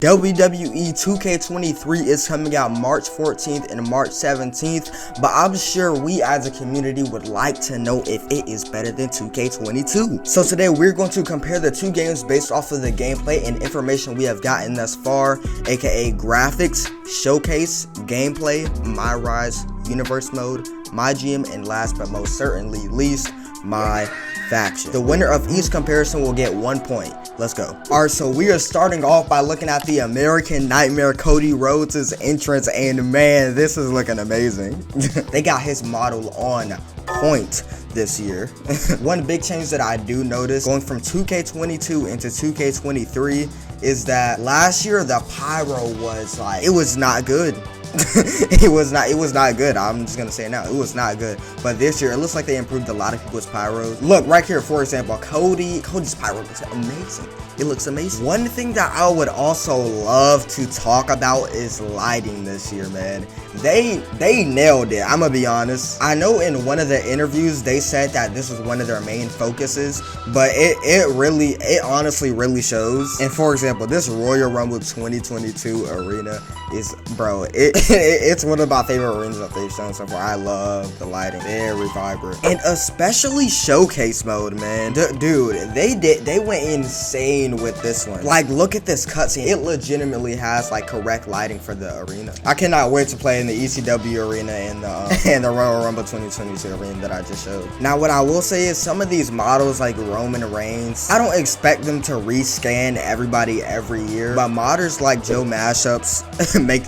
WWE 2K23 is coming out March 14th and March 17th, but I'm sure we as a community would like to know if it is better than 2K22. So today we're going to compare the two games based off of the gameplay and information we have gotten thus far, aka graphics, showcase, gameplay, MyRise, universe mode, MyGM, and last but most certainly least, MyFaction. The winner of each comparison will get 1 point. Let's go. Alright, so we are starting off by looking at the American Nightmare Cody Rhodes' entrance, and man, this is looking amazing. They got his model on point this year. One big change that I do notice going from 2K22 into 2K23 is that last year the pyro was like, it was not good. it was not good. I'm just gonna say it now, it was not good. But this year it looks like they improved a lot of people's pyros. Look right here, for example, Cody's pyro looks amazing. It looks amazing. One thing that I would also love to talk about is lighting this year, man. They nailed it, I'm gonna be honest. I know in one of the interviews they said that this was one of their main focuses, but it honestly really shows. And for example, this Royal Rumble 2022 arena is, bro, it's one of my favorite arenas that they've shown so far. I love the lighting, very vibrant, and especially showcase mode, man. Dude, they went insane with this one. Like, look at this cutscene. It legitimately has like correct lighting for the arena. I cannot wait to play in the ECW arena and the Royal Rumble 2022 arena that I just showed. Now, what I will say is some of these models like Roman Reigns, I don't expect them to rescan everybody every year, but modders like Joe Mashups make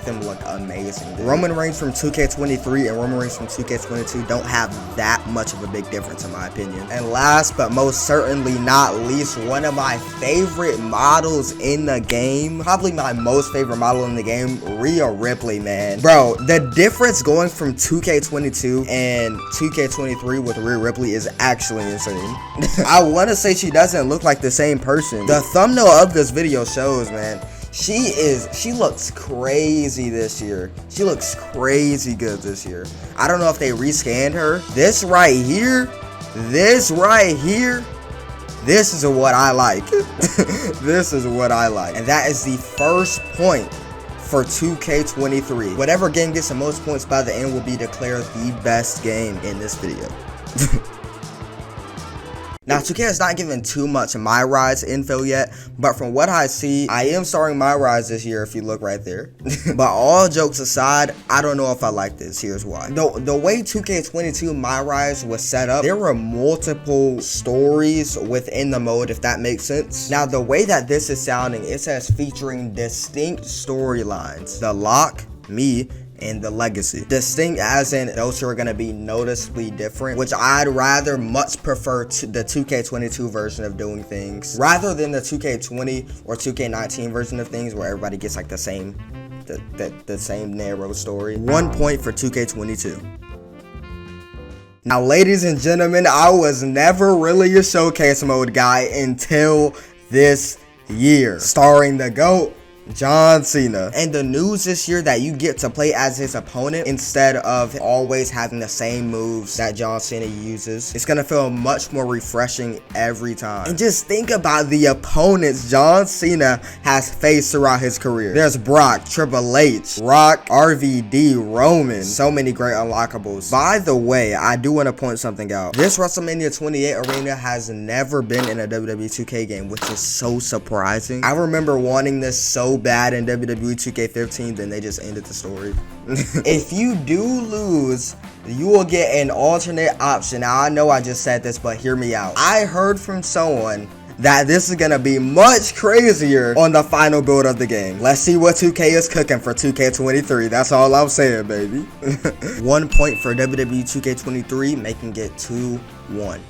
them look amazing. Roman Reigns from 2K23 and Roman Reigns from 2K22 don't have that much of a big difference in my opinion. And last but most certainly not least, one of my favorite models in the game, probably my most favorite model in the game, Rhea Ripley, man. Bro, the difference going from 2K22 and 2K23 with Rhea Ripley is actually insane. I want to say she doesn't look like the same person. The thumbnail of this video shows, man. She looks crazy this year. She looks crazy good this year. I don't know if they rescanned her. This right here, this is what I like. This is what I like. And that is the first point for 2K23. Whatever game gets the most points by the end will be declared the best game in this video. Now, 2K has not given too much MyRise info yet, but from what I see, I am starting MyRise this year if you look right there. But all jokes aside, I don't know if I like this. Here's why. The way 2K22 MyRise was set up, there were multiple stories within the mode, if that makes sense. Now, the way that this is sounding, it says featuring distinct storylines. The Lock, Me, and the Legacy. Distinct as in those two are going to be noticeably different, which I'd rather much prefer to the 2K22 version of doing things rather than the 2K20 or 2K19 version of things where everybody gets like the same narrow story. 1 point for 2K22. Now, ladies and gentlemen, I was never really a showcase mode guy until this year, starring the GOAT, John Cena. And the news this year that you get to play as his opponent instead of always having the same moves that John Cena uses. It's gonna feel much more refreshing every time. And just think about the opponents John Cena has faced throughout his career. There's Brock, Triple H, Rock, RVD, Roman. So many great unlockables. By the way, I do want to point something out. This WrestleMania 28 arena has never been in a WWE 2K game, which is so surprising. I remember wanting this so bad in WWE 2K15, then they just ended the story. If you do lose, you will get an alternate option. Now, I know I just said this, but hear me out. I heard from someone that this is gonna be much crazier on the final build of the game. Let's see what 2K is cooking for 2K23. That's all I'm saying, baby. 1 point for WWE 2K23, making it 2-1.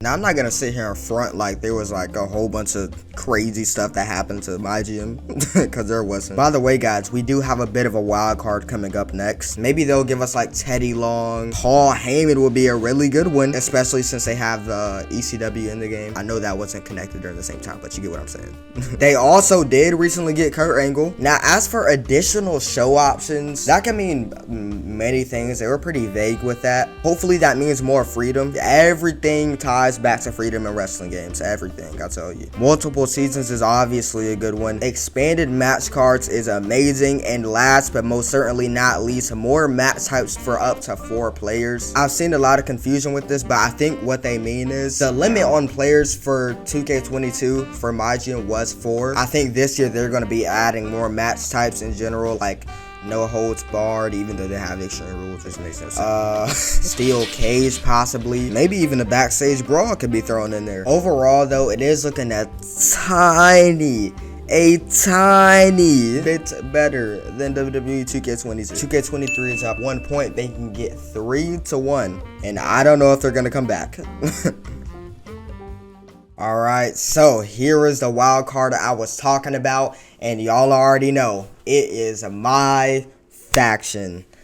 Now, I'm not gonna sit here in front like there was like a whole bunch of crazy stuff that happened to MyGM, because there wasn't. By the way, guys, we do have a bit of a wild card coming up next. Maybe they'll give us like Teddy Long. Paul Heyman would be a really good one, especially since they have the ECW in the game. I know that wasn't connected during the same time, but you get what I'm saying. They also did recently get Kurt Angle. Now, as for additional show options, that can mean many things. They were pretty vague with that. Hopefully that means more freedom. Everything ties ties back to freedom in wrestling games. Everything, I tell you. Multiple seasons is obviously a good one. Expanded match cards is amazing. And last but most certainly not least, more match types for up to 4 players. I've seen a lot of confusion with this, but I think what they mean is the limit on players for 2K22 for MyGM was 4. I think this year they're going to be adding more match types in general, like no holds barred, even though they have extreme rules, which makes no sense. Steel cage possibly, maybe even a backstage brawl could be thrown in there. Overall though, it is looking a tiny bit better than WWE 2K23. 2K23 is up 1 point. They can get 3-1, and I don't know if they're gonna come back. Alright, so here is the wild card I was talking about, and y'all already know it is MyFaction.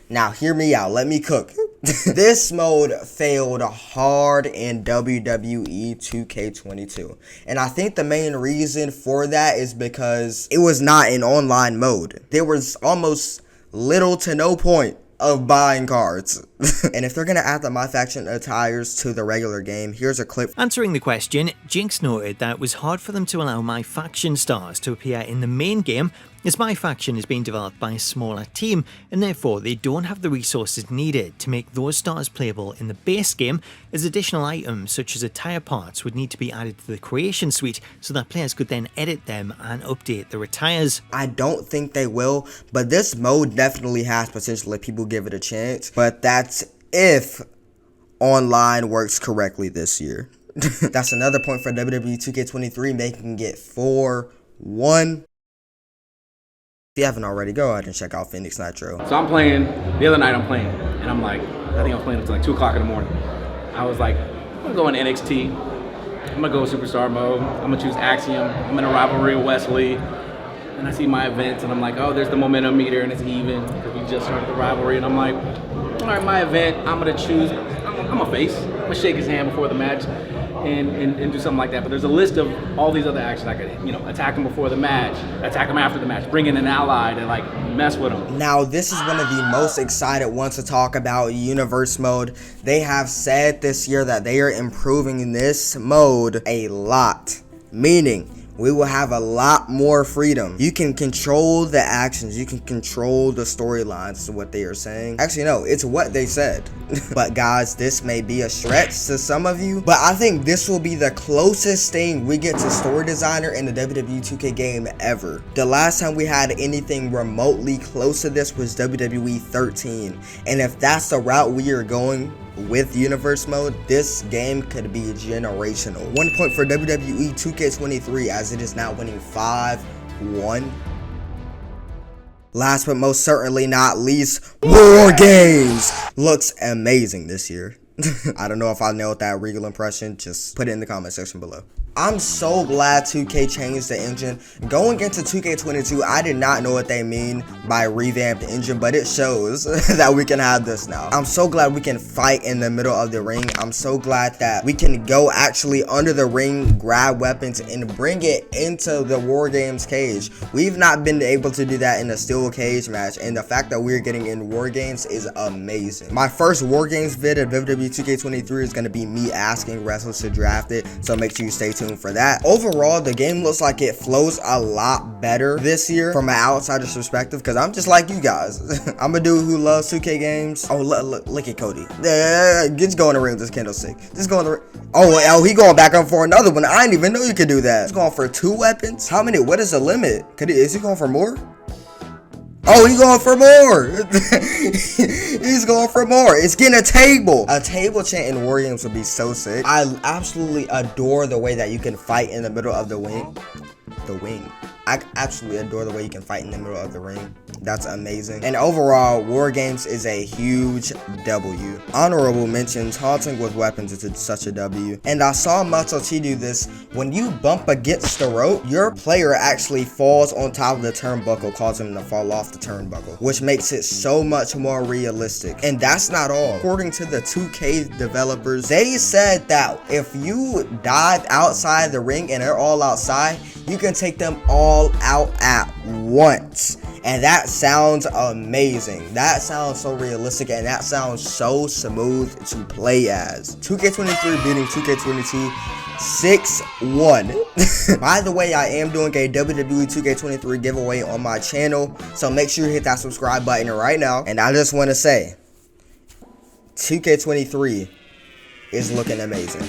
Now hear me out, let me cook. This mode failed hard in WWE 2K22, and I think the main reason for that is because it was not an online mode. There was almost little to no point of buying cards. And if they're gonna add the MyFaction attires to the regular game, here's a clip. Answering the question, Jinx noted that it was hard for them to allow MyFaction stars to appear in the main game, as MyFaction is being developed by a smaller team, and therefore they don't have the resources needed to make those stars playable in the base game, as additional items such as attire parts would need to be added to the creation suite so that players could then edit them and update their attires. I don't think they will, but this mode definitely has potential if people give it a chance, but that's if online works correctly this year. That's another point for WWE 2K23, making it 4-1. If you haven't already, go ahead and check out Phoenix Nitro. So I'm playing, the other night I'm playing, and I'm like, I think I was playing until like 2 o'clock in the morning. I was like, I'm gonna go in NXT, I'm gonna go Superstar mode, I'm gonna choose Axiom, I'm in a rivalry with Wesley, and I see my events, and I'm like, oh, there's the momentum meter, and it's even, because we just started the rivalry, and I'm like, all right, my event, I'm gonna choose, I'm a face, I'm gonna shake his hand before the match, and do something like that. But there's a list of all these other actions I could, attack him before the match, attack him after the match, bring in an ally to like mess with him. Now this is one of the most excited ones to talk about universe mode. They have said this year that they are improving this mode a lot, meaning we will have a lot more freedom. You can control the actions, you can control the storylines, is what they are saying. Actually, no, it's what they said. But guys, this may be a stretch to some of you, but I think this will be the closest thing we get to story designer in the WWE 2K game ever. The last time we had anything remotely close to this was WWE 13, and if that's the route we are going with universe mode, this game could be generational. 1 point for WWE 2K23 as it is now winning 5-1. Last but most certainly not least, War Games looks amazing this year. I don't know if I nailed that Regal impression, just put it in the comment section below. I'm so glad 2K changed the engine. Going into 2K22, I did not know what they mean by revamped engine, but it shows that we can have this now. I'm so glad we can fight in the middle of the ring. I'm so glad that we can go actually under the ring, grab weapons, and bring it into the War Games cage. We've not been able to do that in a steel cage match, and the fact that we're getting in War Games is amazing. My first War Games vid of WWE 2K23 is going to be me asking wrestlers to draft it, so make sure you stay tuned for that. Overall, the game looks like it flows a lot better this year from an outsider's perspective, because I'm just like you guys. I'm a dude who loves 2K games. Oh, look at Cody. Just go in the ring with this candlestick. Just go in the ring. Oh, he going back up for another one. I didn't even know you could do that. He's going for 2 weapons. How many? What is the limit? Is he going for more? Oh, he's going for more. He's going for more. It's getting a table. A table chant in War Games would be so sick. I absolutely adore the way that you can fight in the middle of the wing. I absolutely adore the way you can fight in the middle of the ring. That's amazing. And overall, War Games is a huge W. Honorable mentions, haunting with weapons is such a W. And I saw Macho Chi do this. When you bump against the rope, your player actually falls on top of the turnbuckle, causing him to fall off the turnbuckle, which makes it so much more realistic. And that's not all. According to the 2K developers, they said that if you dive outside the ring and they're all outside, you can take them all out at once. And that sounds amazing. That sounds so realistic, and that sounds so smooth to play as. 2K23 beating 2K22 6-1. By the way, I am doing a WWE 2K23 giveaway on my channel, so make sure you hit that subscribe button right now. And I just want to say, 2K23 is looking amazing.